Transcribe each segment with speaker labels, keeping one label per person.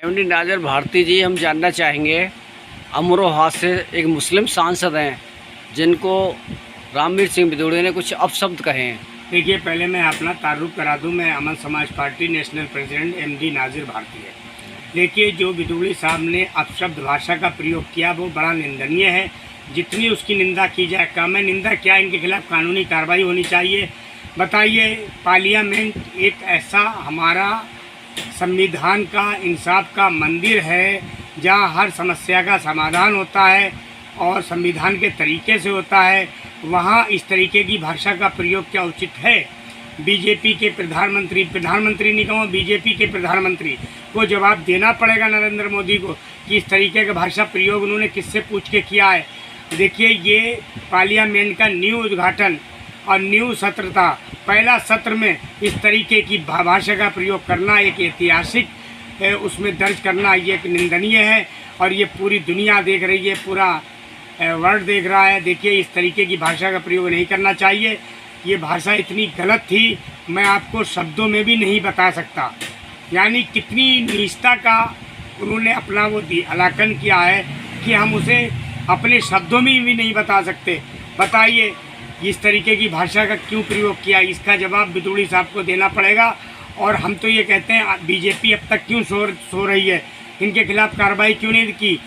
Speaker 1: MD Nazir Bharti जी, हम जानना चाहेंगे अमरोहा से एक मुस्लिम सांसद हैं जिनको रामवीर सिंह बिदोड़े ने कुछ अपशब्द कहे हैं।
Speaker 2: देखिए, पहले मैं अपना तारुफ करा दूं, मैं Aman Samaj Party national president MD Nazir Bharti है। देखिए, जो बिदोड़ी साहब ने अपशब्द भाषा का प्रयोग किया वो बड़ा निंदनीय है। जितनी उसकी निंदा की जाए कम है। निंदा क्या, इनके खिलाफ कानूनी कार्रवाई होनी चाहिए। बताइए, पार्लियामेंट एक ऐसा हमारा संविधान का, इंसाफ का मंदिर है जहाँ हर समस्या का समाधान होता है और संविधान के तरीके से होता है। वहाँ इस तरीके की भाषा का प्रयोग क्या उचित है? बीजेपी के प्रधानमंत्री नहीं कहूँ, बीजेपी के प्रधानमंत्री को जवाब देना पड़ेगा नरेंद्र मोदी को कि इस तरीके का भाषा प्रयोग उन्होंने किससे पूछ के किया है। देखिए, ये पार्लियामेंट का न्यू उद्घाटन और न्यू सत्र था। पहला सत्र में इस तरीके की भाषा का प्रयोग करना एक ऐतिहासिक है, उसमें दर्ज करना ये एक निंदनीय है और ये पूरी दुनिया देख रही है, पूरा वर्ल्ड देख रहा है। देखिए, इस तरीके की भाषा का प्रयोग नहीं करना चाहिए। ये भाषा इतनी गलत थी, मैं आपको शब्दों में भी नहीं बता सकता। यानी कितनी नीचता का उन्होंने अपना वो अवलोकन किया है कि हम उसे अपने शब्दों में भी नहीं बता सकते। बताइए, इस तरीके की भाषा का क्यों प्रयोग किया? इसका जवाब बिदोड़ी साहब को देना पड़ेगा। और हम तो ये कहते हैं, बीजेपी अब तक क्यों सो रही है? इनके खिलाफ कार्रवाई क्यों नहीं की?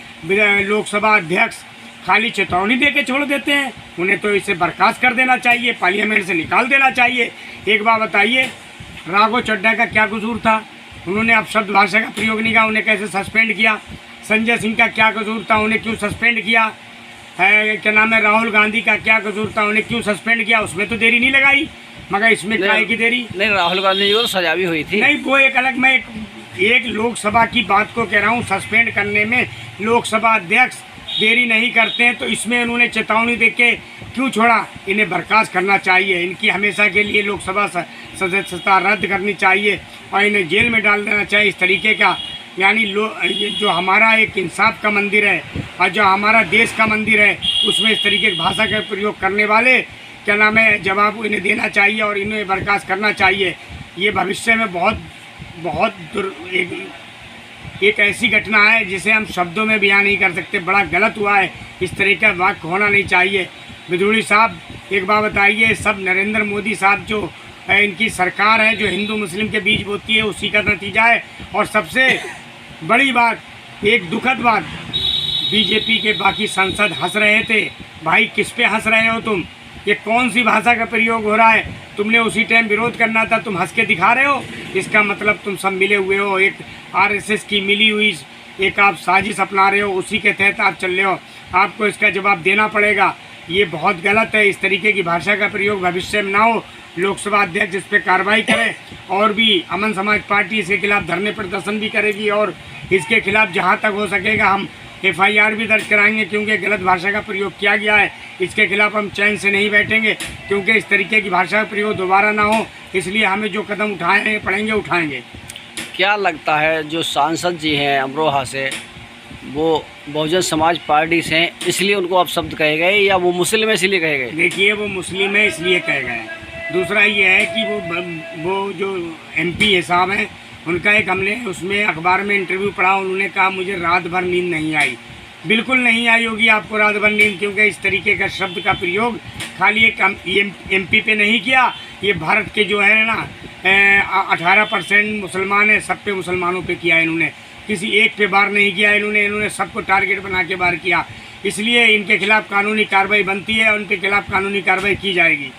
Speaker 2: लोकसभा अध्यक्ष खाली चेतावनी दे के छोड़ देते हैं। उन्हें तो इसे बर्खास्त कर देना चाहिए, पार्लियामेंट से निकाल देना चाहिए। एक बात बताइए, राघव चड्ढा का क्या कसूर था? उन्होंने अपशब्द भाषा का प्रयोग नहीं किया, उन्हें कैसे सस्पेंड किया? संजय सिंह का क्या कसूर था? उन्हें क्यों सस्पेंड किया? है क्या नाम है, राहुल गांधी का क्या कसूर था? उन्हें क्यों सस्पेंड किया? उसमें तो देरी नहीं लगाई, मगर इसमें काहे की देरी?
Speaker 1: नहीं, राहुल गांधी जी को तो सजा भी हुई थी।
Speaker 2: नहीं, वो एक अलग, मैं एक लोकसभा की बात को कह रहा हूँ। सस्पेंड करने में लोकसभा अध्यक्ष देरी नहीं करते हैं, तो इसमें उन्होंने चेतावनी देके क्यों छोड़ा? इन्हें बर्खास्त करना चाहिए। इनकी हमेशा के लिए लोकसभा सदस्यता रद्द करनी चाहिए और इन्हें जेल में डाल देना चाहिए। इस तरीके का, यानी ये जो हमारा एक इंसाफ का मंदिर है और जो हमारा देश का मंदिर है, उसमें इस तरीके की भाषा का प्रयोग करने वाले क्या नाम है, जवाब इन्हें देना चाहिए और इन्हें बर्खास्त करना चाहिए। ये भविष्य में बहुत एक ऐसी घटना है जिसे हम शब्दों में बयान नहीं कर सकते। बड़ा गलत हुआ है, इस तरीके का वाक्य होना नहीं चाहिए। बिदोड़ी साहब, एक बात बताइए, सब नरेंद्र मोदी साहब जो इनकी सरकार है, जो हिंदू मुस्लिम के बीच होती है, उसी का नतीजा है। और सबसे बड़ी बात, एक दुखद बात, बीजेपी के बाकी सांसद हंस रहे थे। भाई, किस पे हंस रहे हो तुम? ये कौन सी भाषा का प्रयोग हो रहा है? तुमने उसी टाइम विरोध करना था, तुम हंस के दिखा रहे हो। इसका मतलब तुम सब मिले हुए हो, एक आरएसएस की मिली हुई एक आप साजिश अपना रहे हो, उसी के तहत आप चल रहे हो। आपको इसका जवाब देना पड़ेगा। ये बहुत गलत है। इस तरीके की भाषा का प्रयोग भविष्य में ना हो। लोकसभा अध्यक्ष इस पर कार्रवाई करे और भी अमन समाज पार्टी इसके खिलाफ धरने प्रदर्शन भी करेगी और इसके खिलाफ जहाँ तक हो सकेगा हम FIR भी दर्ज कराएंगे, क्योंकि गलत भाषा का प्रयोग किया गया है। इसके खिलाफ हम चैन से नहीं बैठेंगे, क्योंकि इस तरीके की भाषा का प्रयोग दोबारा ना हो। इसलिए हमें जो कदम उठाए पड़ेंगे उठाएंगे।
Speaker 1: क्या लगता है, जो सांसद जी हैं अमरोहा से, वो बहुजन समाज पार्टी से हैं, इसलिए उनको अपशब्द कहे गए या वो मुस्लिम है इसलिए कहे गए?
Speaker 2: देखिए, वो मुस्लिम है इसलिए कहे गए। दूसरा ये है कि वो जो MP साहब हैं, उनका एक हमने उसमें अखबार में इंटरव्यू पढ़ा। उन्होंने कहा, मुझे रात भर नींद नहीं आई। बिल्कुल नहीं आई होगी आपको रात भर नींद, क्योंकि इस तरीके का शब्द का प्रयोग खाली एक MP पे नहीं किया। ये भारत के जो है ना 18% मुसलमान है, सब पे मुसलमानों पे किया इन्होंने, किसी एक पे बार नहीं किया इन्होंने सबको टारगेट बना के बार किया। इसलिए इनके खिलाफ कानूनी कार्रवाई बनती है और उनके खिलाफ कानूनी कार्रवाई की जाएगी।